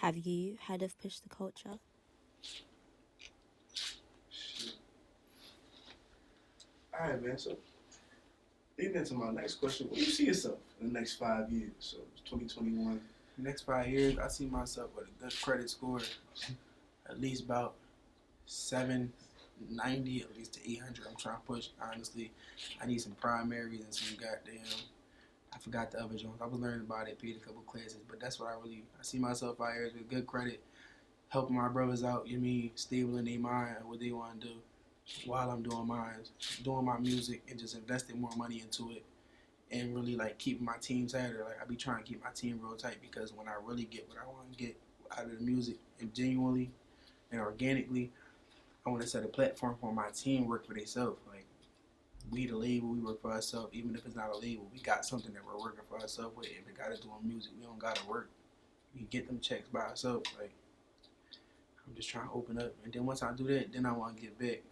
have you heard of Push the Culture? All right, man. So, leading into my next question, where do you see yourself in the next 5 years? So, 2021. Next 5 years, I see myself with a good credit score, at least about 790, at least to 800. I'm trying to push. Honestly, I need some primaries and some goddamn. I forgot the other joints. I was learning about it, paid a couple classes, but that's what I see myself 5 years with good credit, helping my brothers out. You mean stable in their mind, what they want to do, while I'm doing mine, doing my music, and just investing more money into it. And really like keeping my team tighter. Like I be trying to keep my team real tight because when I really get what I want to get out of the music and genuinely and organically, I want to set a platform for my team work for themselves. Like we the label, we work for ourselves. Even if it's not a label, we got something that we're working for ourselves with. If it got to do with music, we don't gotta work. We get them checks by ourselves. Like I'm just trying to open up, and then once I do that, then I want to get back.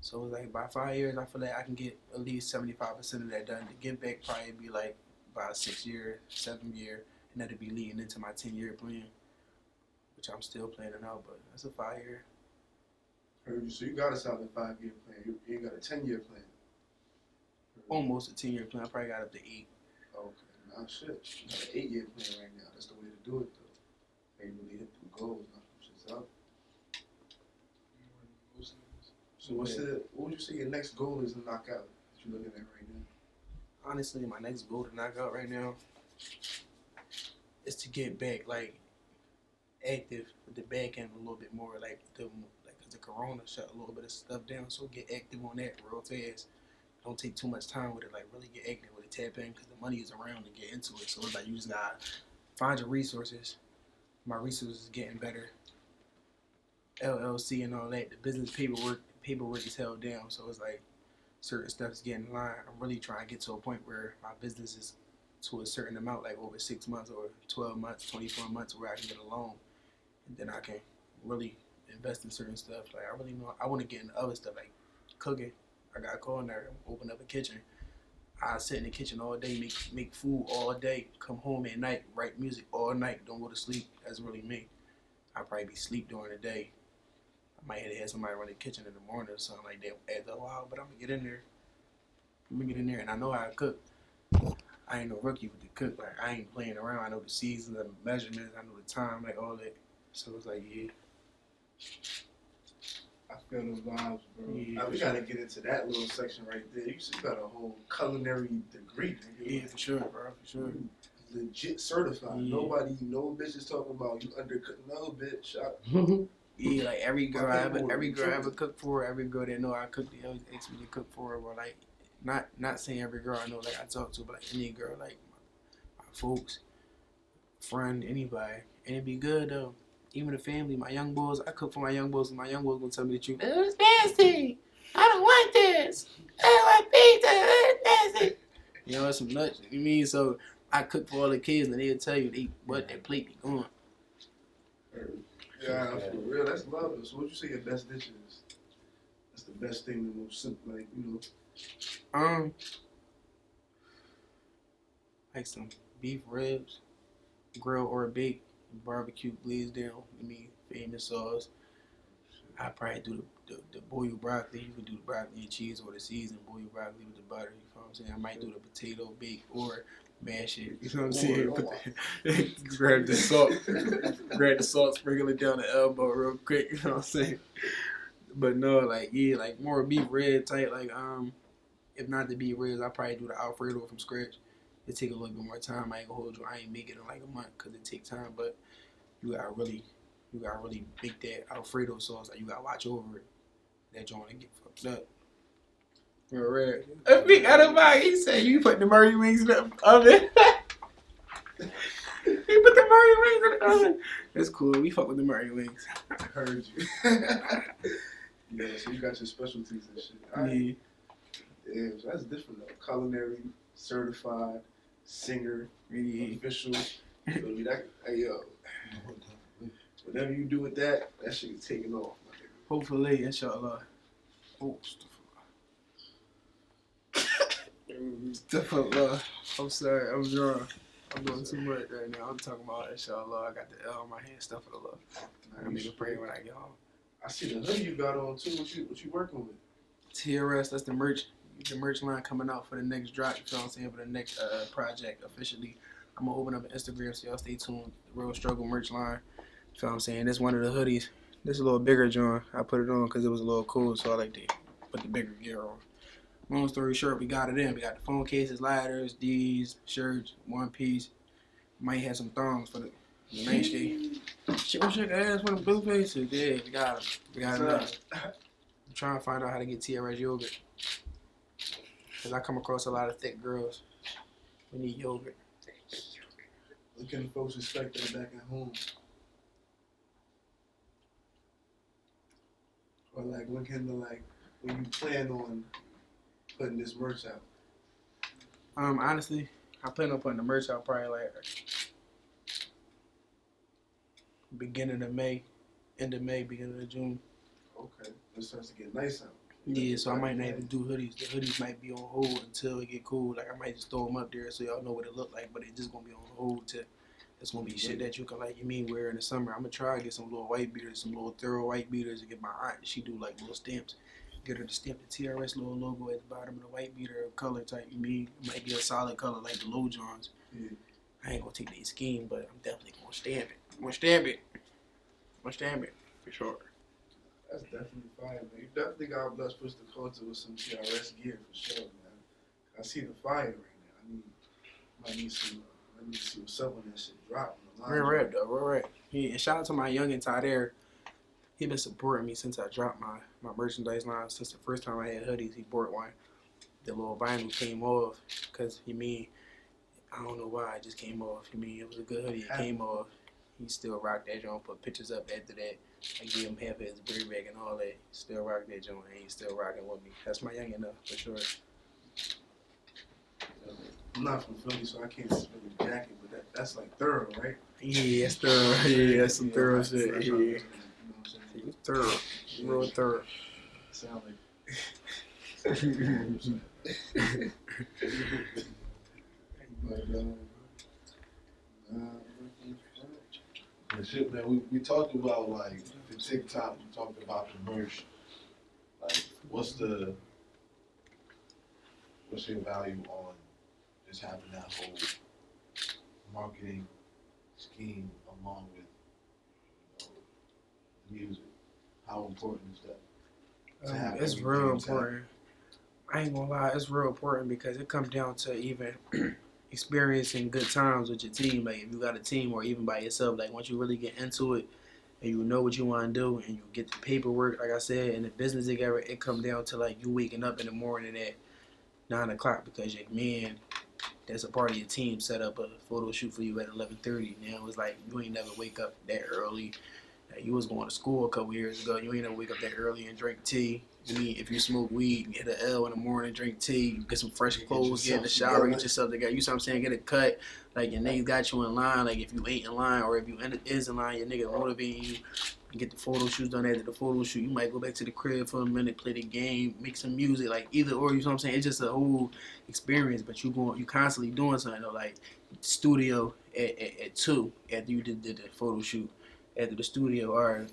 So it's like by 5 years, I feel like I can get at least 75% of that done. To get back probably be like about a 6 year, 7 year, and that'll be leading into my 10-year plan, which I'm still planning out, but that's a 5 year. Heard you. So you got a solid 5-year plan. You got a 10-year plan. Almost a 10-year plan. I probably got up to 8. Okay. Nah, shit. You got an 8-year plan right now. That's the way to do it, though. Ain't really hit the goals. Knock them shits out. So what would you say your next goal is to knock out that you're looking at right now? Honestly, my next goal to knock out right now is to get back like active with the back end a little bit more, like the corona shut a little bit of stuff down. So get active on that real fast. Don't take too much time with it. Like really get active with it, tap in because the money is around to get into it. So it's like you just gotta find your resources. My resources is getting better. LLC and all that. The business paperwork is held down, so it's like certain stuff is getting in line. I'm really trying to get to a point where my business is to a certain amount, like over 6 months or 12 months, 24 months, where I can get a loan, and then I can really invest in certain stuff. Like I really know I want to get into other stuff like cooking. I got culinary. Open up a kitchen. I sit in the kitchen all day, make food all day. Come home at night, write music all night. Don't go to sleep. That's really me. I probably be asleep during the day. I might have to have somebody run the kitchen in the morning or something like that after a while, but I'm gonna get in there. And I know how to cook. I ain't no rookie with the cook. Like I ain't playing around. I know the seasons, the measurements, I know the time, like all that. So it's like, yeah. I feel those vibes, bro. Yeah, We gotta get into that little section right there. You got a whole culinary degree. Yeah, for sure, bro. For sure. Legit certified. Yeah. No bitch is talking about you undercook another bitch. Yeah, like every girl I ever cooked for, every girl that know I cook, they always ask me to cook for her. Or like, not saying every girl I know like I talk to, but like any girl, like my folks, friend, anybody, and it be good though. Even the family, my young boys, I cook for my young boys, and my young boys gonna tell me the truth. It's nasty. I don't want this. I want pizza. It's nasty. You know, it's some nuts. You mean so? I cook for all the kids, and they'll tell you their plate be gone. Yeah, for real, that's love. So what you say your best dish is? That's the best thing, the most simple, like, you know. Like some beef ribs, grill or bake, barbecue glazed down. Famous sauce. I probably do the boiled broccoli. You can do the broccoli and cheese or the seasoned boiled broccoli with the butter. You know what I'm saying? I might do the potato bake or mash it. You know what I'm saying? Grab the salt, sprinkle it down the elbow real quick. You know what I'm saying? But no, like yeah, like more beef rib type. Like if not the beef ribs, I probably do the Alfredo from scratch. It take a little bit more time. I ain't gonna hold you. I ain't make it in like a month because it take time. But you gotta really make that Alfredo sauce. Like you gotta watch over it. That joint to get fucked up. Right. A big out of my, he said you put the Murray wings in the oven. He put the Murray wings in the oven. That's cool. We fuck with the Murray wings. I heard you. Yeah, so you got your specialties and shit. Right. Yeah, so that's different though. Culinary, certified, singer, official. Hey yo, whatever you do with that shit is taking off. Hopefully, inshallah. Oh, Stuff. I'm sorry, I'm drunk. I'm doing too much right now. I'm talking about inshallah. I got the L on my hand, stuff for the love. I'm gonna pray when I get home. I see the hoodie you got on too. What you working with? TRS, that's the merch line coming out for the next drop. You know what I'm saying? For the next project officially. I'm gonna open up an Instagram, so y'all stay tuned. The Real Struggle merch line. You know what I'm saying? This one of the hoodies. This is a little bigger, John. I put it on because it was a little cool, so I like to put the bigger gear on. Long story short, we got it in. We got the phone cases, ladders, D's, shirts, one piece. Might have some thongs for the main skate. Shit, ass for the blue faces. Yeah, we got them. We got it. I'm trying to find out how to get TRS yogurt. Because I come across a lot of thick girls. We need yogurt. What can the folks expect that back at home? Or like, when you plan on putting this merch out? Honestly, I plan on putting the merch out probably like beginning of May, end of May, beginning of June. Okay, it starts to get nice out. Yeah, so I might not even do hoodies. The hoodies might be on hold until it get cool. Like I might just throw them up there so y'all know what it look like, but it's just gonna be on hold till it's gonna be shit that you can like. You mean wear in the summer? I'm gonna try to get some little white beaters, some little thorough white beaters, and get my aunt. She do like little stamps. Get her to stamp the TRS little logo at the bottom of the white beater color type. You mean it might be a solid color like the Low Johns. Yeah. I ain't gonna take their scheme, but I'm definitely gonna stamp it. I'm gonna stamp it for sure. That's definitely fire, man. You definitely got blessed Push the Culture with some TRS gear for sure, man. I see the fire right now. I need to see what's up when that shit drop. Real rap though, real rap. Yeah, and shout out to my youngin' Tyler. He been supporting me since I dropped my merchandise line. Since the first time I had hoodies, he bought one. The little vinyl came off because I don't know why it just came off. It was a good hoodie. It came off. He still rocked that joint. Put pictures up after that. I gave him half of his beer bag and all that. Still rock that joint. And he's still rocking with me. That's my youngin' though, for sure. I'm not from Philly, so I can't smell the jacket, but that's like thorough, right? Yeah, that's thorough. Yeah, that's some thorough shit. Yeah. You know what I'm saying? Thorough. Real thorough. Sound like. And shit, man, we talked about like the TikTok, we talked about the merch. Like, what's your value on just having that whole marketing scheme along with the music? How important is that? To have It's real important. I ain't gonna lie, it's real important because it comes down to even experiencing good times with your team. Like if you got a team or even by yourself, like once you really get into it and you know what you want to do and you get the paperwork, like I said, and the business together, it comes down to like you waking up in the morning at 9 o'clock because your man that's a part of your team set up a photo shoot for you at 11:30. Now it's like you ain't never wake up that early. Like, you was going to school a couple years ago. You ain't never wake up that early and drink tea. You mean if you smoke weed, get an L in the morning, drink tea, get some fresh clothes, get in the shower, get yourself together. You see what I'm saying? Get a cut. Like your niggas got you in line. Like if you ain't in line or if you is in line, your nigga motivating you. And get the photo shoots done after the photo shoot. You might go back to the crib for a minute, play the game, make some music. Like either or, you know what I'm saying? It's just a whole experience. But you constantly doing something though. Like studio at 2 after you did the photo shoot. After the studio, all right,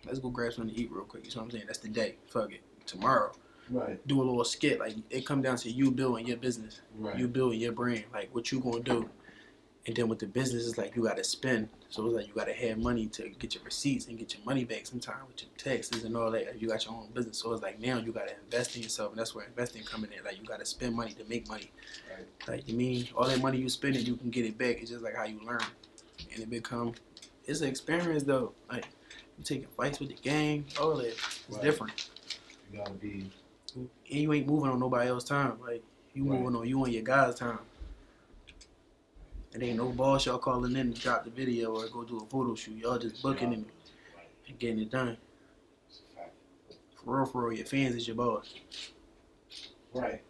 let's go grab something to eat real quick. You know what I'm saying? That's the day. Fuck it. Tomorrow, right? Do a little skit. Like it come down to you building your business, right? You building your brand. Like what you gonna do, and then with the business, it's like you gotta spend. So it's like you gotta have money to get your receipts and get your money back. Sometimes with your taxes and all that, like, you got your own business. So it's like now you gotta invest in yourself, and that's where investing coming in. Like you gotta spend money to make money. Right. Like you mean all that money you spend, you can get it back. It's just like how you learn, and it become. It's an experience though. Like you taking fights with the gang, all that. It's different. You gotta be. And you ain't moving on nobody else's time. Like you moving on you and your guys' time. It ain't no boss y'all calling in to drop the video or go do a photo shoot. Y'all just booking and getting it done. For real, your fans is your boss. Right.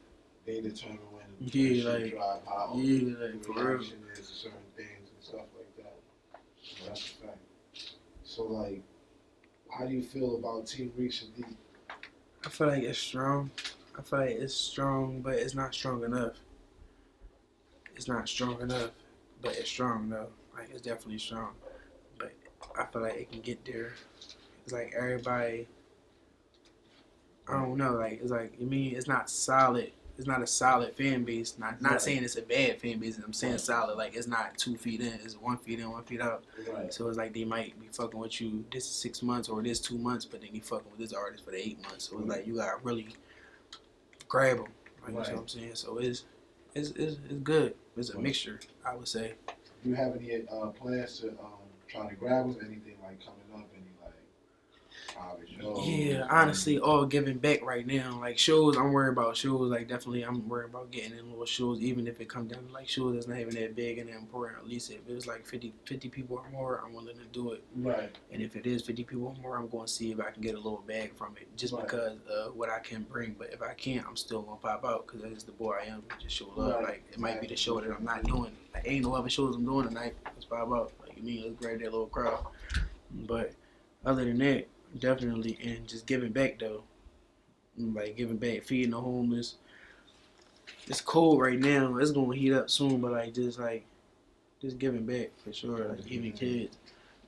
They determine when the like drive, how like the for real. reaction is to certain things and stuff like that. That's a fact. So, like, how do you feel about Team Reek Sadiq? I feel like it's strong. But it's not strong enough. It's not strong enough. but it's strong though. Like it's definitely strong. But I feel like it can get there. It's like everybody. I don't know. Like it's like it's not solid. It's not a solid fan base. Not saying it's a bad fan base. I'm saying solid. Like it's not 2 feet in. It's 1 feet in, 1 feet out. Right. So it's like they might be fucking with you. This is 6 months or this 2 months, but then you fucking with this artist for the 8 months. So it's like you gotta really grab them. Like, you know what I'm saying? So it's good. It's a mixture, I would say. Do you have any plans to try to grab them? Anything like coming up? Any like private shows? Yeah, honestly, all giving back right now. Like shows, I'm worried about shows. Like definitely, I'm worried about getting in little shows, even if it comes down to like shows that's not even that big and that important. At least if it was like 50 people or more, I'm willing to do it. Right. And if it is 50 people or more, I'm going to see if I can get a little bag from it, just because of what I can bring. But if I can't, I'm still going to pop out because that's the boy I am. Just show love. Right. Like it might be the show that I'm not doing. Like ain't no other shows I'm doing tonight. Let's pop out. Like let's grab that little crowd. But other than that, definitely, and just giving back though. Like giving back, feeding the homeless. It's cold right now. It's gonna heat up soon, but just giving back for sure. Like even kids,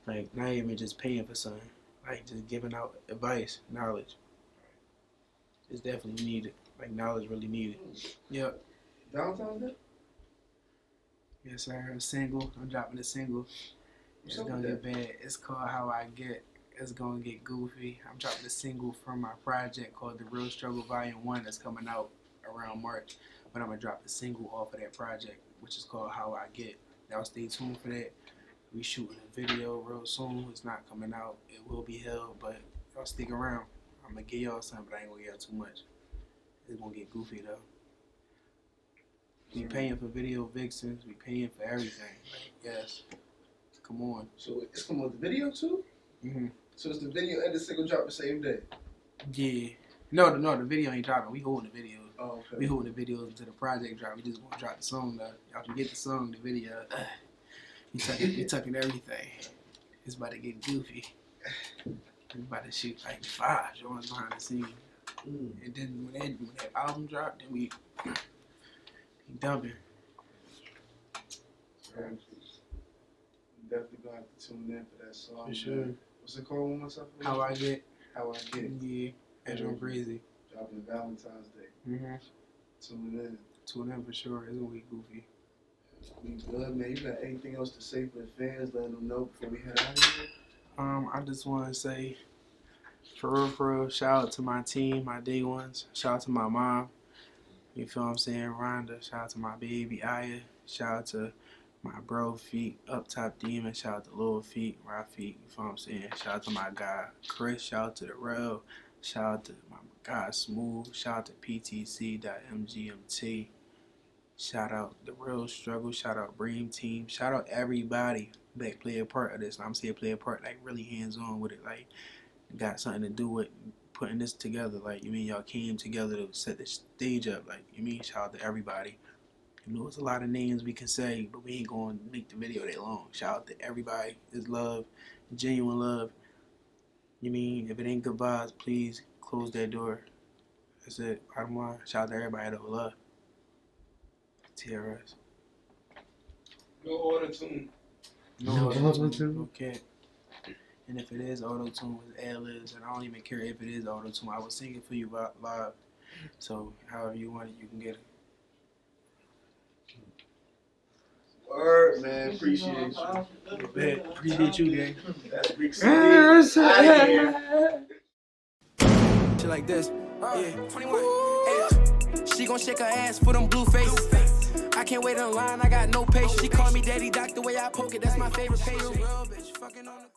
like not even just paying for something, like just giving out advice, knowledge. It's definitely needed. Like knowledge really needed. Yep. Downtown there? Yes, sir. A single. I'm dropping a single. It's gonna get bad. It's called How I Get. It's gonna get goofy. I'm dropping a single from my project called The Real Struggle Volume 1 that's coming out around March. But I'm gonna drop a single off of that project, which is called How I Get. Y'all stay tuned for that. We shooting a video real soon. It's not coming out. It will be held, but y'all stick around. I'm gonna give y'all something, but I ain't gonna give y'all too much. It's gonna get goofy though. We paying for video vixens. We paying for everything. Like, yes. Come on. So it's coming with the video too? Mm-hmm. So it's the video and the single drop the same day? Yeah. No, the video ain't dropping. We holding the videos. Oh, okay. We holding the videos until the project drop. We just gonna drop the song though. Y'all can get the song, the video. We tucking everything. It's about to get goofy. We about to shoot like 5 joints behind the scenes. And then when that album dropped, then we dumping. Definitely gonna have to tune in for that song. For sure. What's it called? One myself? How I Get. How I Get. Yeah. That's on crazy. Dropping Valentine's Day. Mm-hmm. Tune in. Tune in for sure. It's gonna be goofy. We good, man. You got anything else to say for the fans? Letting them know before we head out of here. I just want to say, for real, shout out to my team, my day ones. Shout out to my mom. You feel what I'm saying? Rhonda. Shout out to my baby, Aya. Shout out to my bro, Feet, Up Top Demon. Shout out to Lil Feet, Raw Feet. You feel what I'm saying? Shout out to my guy, Chris. Shout out to The Real. Shout out to my guy, Smooth. Shout out to PTC.MGMT. Shout out The Real Struggle. Shout out Bream Team. Shout out everybody that play a part of this. And I'm saying play a part like really hands-on with it. Like, got something to do with putting this together. Like, y'all came together to set the stage up. Like, shout out to everybody. It's a lot of names we can say, but we ain't going to make the video that long. Shout out to everybody. It's love, genuine love. If it ain't good vibes, please close that door. That's it. Bottom line. Shout out to everybody that would love. TRS. No auto-tune. No auto-tune. Okay. And if it is auto-tune, it's ad-libs. And I don't even care if it is auto-tune. I will sing it for you live. So however you want it, you can get it. Word, man. Appreciate you. Man, appreciate you, gang. That's Reek Sadiq. Shit like this. Yeah. 21. She gon' shake her ass for them blue faces. I can't wait in line, I got no patience. She call me daddy doc the way I poke it, that's my favorite patient. Real bitch, fucking on the